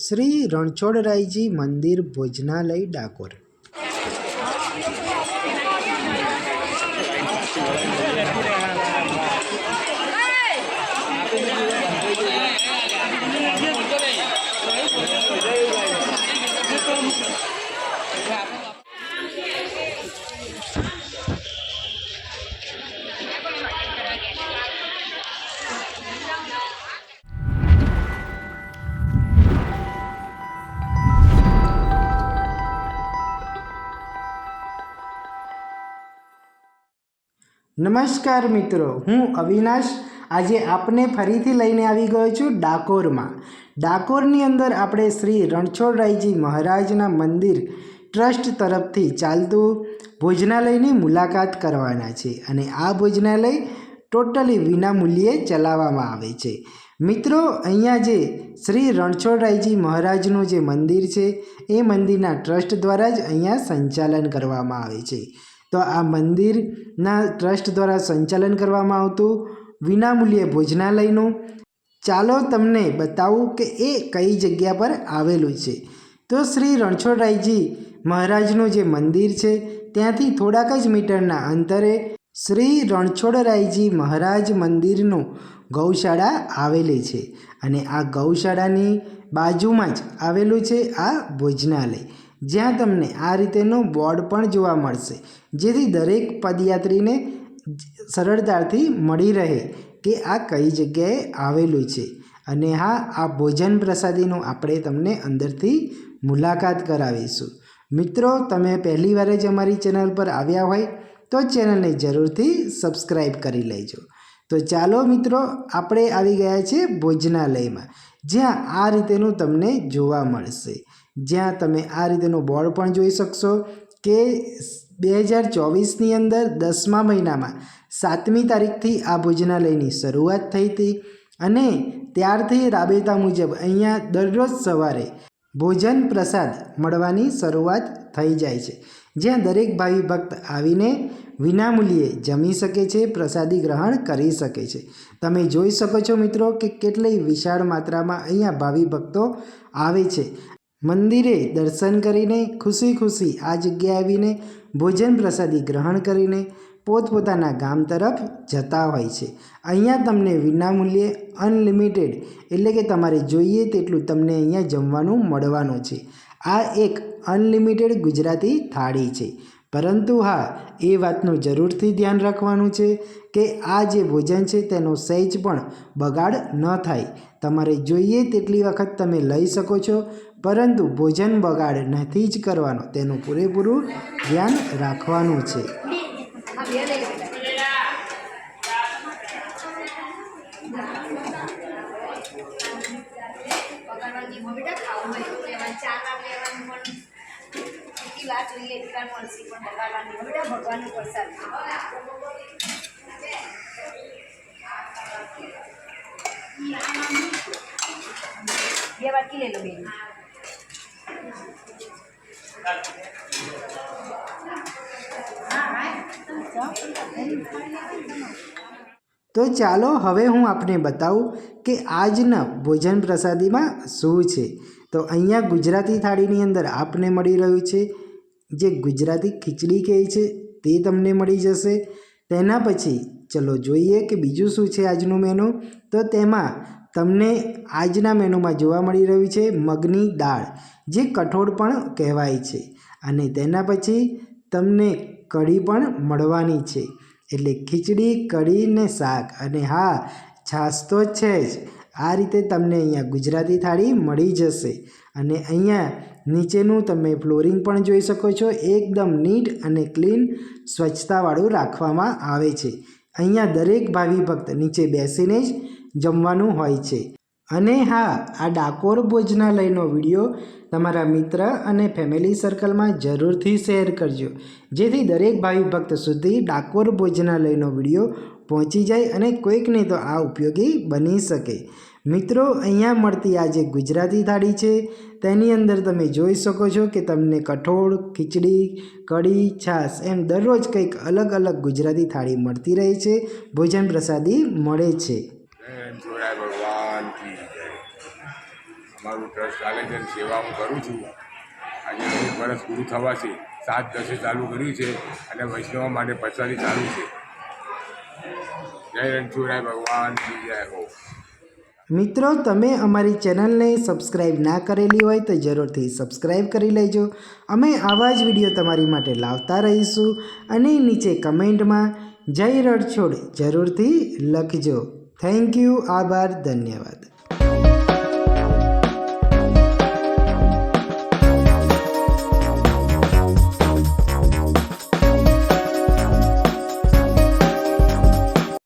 શ્રી રણછોડરાયજી મંદિર ભોજનાલય ડાકોર। નમસ્કાર મિત્રો, હું અવિનાશ આજે આપને ફરીથી લઈને આવી ગયો છું ડાકોરમાં। ડાકોરની અંદર આપણે શ્રી રણછોડરાયજી મહારાજના મંદિર ટ્રસ્ટ તરફથી ચાલતું ભોજનાલયની મુલાકાત કરવાના છે અને આ ભોજનાલય ટોટલી વિનામૂલ્યે ચલાવવામાં આવે છે। મિત્રો, અહીંયા જે શ્રી રણછોડરાયજી મહારાજનું જે મંદિર છે એ મંદિરના ટ્રસ્ટ દ્વારા જ અહીંયા સંચાલન કરવામાં આવે છે। તો આ મંદિરના ટ્રસ્ટ દ્વારા સંચાલન કરવામાં આવતું વિનામૂલ્યે ભોજનાલયનું ચાલો તમને બતાવું કે એ કઈ જગ્યા પર આવેલું છે। તો શ્રી રણછોડરાયજી મહારાજનું જે મંદિર છે ત્યાંથી થોડાક જ મીટરના અંતરે શ્રી રણછોડરાયજી મહારાજ મંદિરનું ગૌશાળા આવેલી છે અને આ ગૌશાળાની બાજુમાં જ આવેલું છે આ ભોજનાલય, જ્યાં તમને આ રીતેનું બોર્ડ પણ જોવા મળશે, જેથી દરેક પદયાત્રીને સરળતાથી મળી રહે કે આ કઈ જગ્યાએ આવેલું છે। અને હા, આ ભોજન પ્રસાદીનું આપણે તમને અંદરથી મુલાકાત કરાવીશું। મિત્રો, તમે પહેલી વાર જ અમારી ચેનલ પર આવ્યા હોય તો ચેનલને જરૂરથી સબસ્ક્રાઈબ કરી લેજો। તો ચાલો મિત્રો, આપણે આવી ગયા છે ભોજનાલયમાં, જ્યાં આ રીતેનું તમને જોવા મળશે, જ્યાં તમે આ રીતેનું બોર્ડ પણ જોઈ શકશો કે 2024ની અંદર 10મા મહિનામાં 7મી તારીખથી આ ભોજનાલયની શરૂઆત થઈ હતી અને ત્યારથી રાબેતા મુજબ અહીંયા દરરોજ સવારે ભોજન પ્રસાદ મળવાની શરૂઆત થઈ જાય છે, જ્યાં દરેક ભાવિ ભક્ત આવીને વિનામૂલ્યે જમી શકે છે, પ્રસાદી ગ્રહણ કરી શકે છે। તમે જોઈ શકો છો મિત્રો કે કેટલી વિશાળ માત્રામાં અહીંયા ભાવિ ભક્તો આવે છે। મંદિરે દર્શન કરીને ખુશી ખુશી આ જગ્યાએ આવીને ભોજન પ્રસાદી ગ્રહણ કરીને પોતપોતાના ગામ તરફ જતા હોય છે। અહીંયા તમને વિનામૂલ્યે અનલિમિટેડ એટલે કે તમારે જોઈએ તેટલું તમને અહીંયા જમવાનું મળવાનું છે। આ એક અનલિમિટેડ ગુજરાતી થાળી છે, પરંતુ હા, એ વાતનું જરૂરથી ધ્યાન રાખવાનું છે કે આ જે ભોજન છે તેનો સહેજ પણ બગાડ ન થાય। તમારે જોઈએ તેટલી વખત તમે લઈ શકો છો, પરંતુ ભોજન બગાડ નથી જ કરવાનો, તેનું પૂરેપૂરું ધ્યાન રાખવાનું છે। તો ચાલો હવે હું આપને બતાવું કે આજના ભોજન પ્રસાદીમાં શું છે। તો અહીંયા ગુજરાતી થાળીની અંદર આપને મળી રહ્યું છે જે ગુજરાતી ખીચડી કહે છે તે તમને મળી જશે। તેના પછી ચલો જોઈએ કે બીજું શું છે આજનું મેનુ। તો તેમાં તમને આજના મેનુમાં જોવા મળી રહ્યું છે મગની દાળ, જે કઠોળ પણ કહેવાય છે, અને તેના પછી તમને કઢી પણ મળવાની છે, એટલે ખીચડી, કઢી ને શાક, અને હા, છાશ તો છે જ। આ રીતે તમને અહીંયા ગુજરાતી થાળી મળી જશે અને અહીંયા નીચેનું તમે ફ્લોરિંગ પણ જોઈ શકો છો, એકદમ નીટ અને ક્લીન સ્વચ્છતાવાળું રાખવામાં આવે છે। અહીંયા દરેક ભાવિ ભક્ત નીચે બેસીને જ જમવાનું હોય છે। અને હા, આ ડાકોર ભોજનાલયનો વિડીયો તમારા મિત્ર અને ફેમિલી સર્કલમાં જરૂરથી શેર કરજો, જેથી દરેક ભાવિ ભક્ત સુધી ડાકોર ભોજનાલયનો વિડીયો પહોંચી જાય અને કોઈકને તો આ ઉપયોગી બની શકે। મિત્રો, અહીંયા મળતી આ જે ગુજરાતી થાળી છે તેની અંદર તમે જોઈ શકો છો કે તમને કઠોળ, ખીચડી, કઢી, છાશ એમ દરરોજ કંઈક અલગ અલગ ગુજરાતી થાળી મળતી રહે છે, ભોજન પ્રસાદી મળે છે। મારું ટ્રસ્ટ ચાલે છે અને સેવા હું કરું છું. આજે 1 વર્ષ પૂરું થવા છે. 7-10 ચાલુ કર્યું છે અને વૈષ્ણવો માટે પ્રસાદી ચાલુ છે. જય રણછોડરાય ભગવાન કી જય હો. મિત્રો, તમે અમારી ચેનલને સબસ્ક્રાઈબ ના કરેલી હોય તો જરૂરથી સબસ્ક્રાઈબ કરી લેજો. અમે આવા જ વિડીયો તમારી માટે લાવતા રહીશું. અને નીચે કમેન્ટમાં જય રણછોડ જરૂરથી લખજો. Thank you. આભાર. ધન્યવાદ.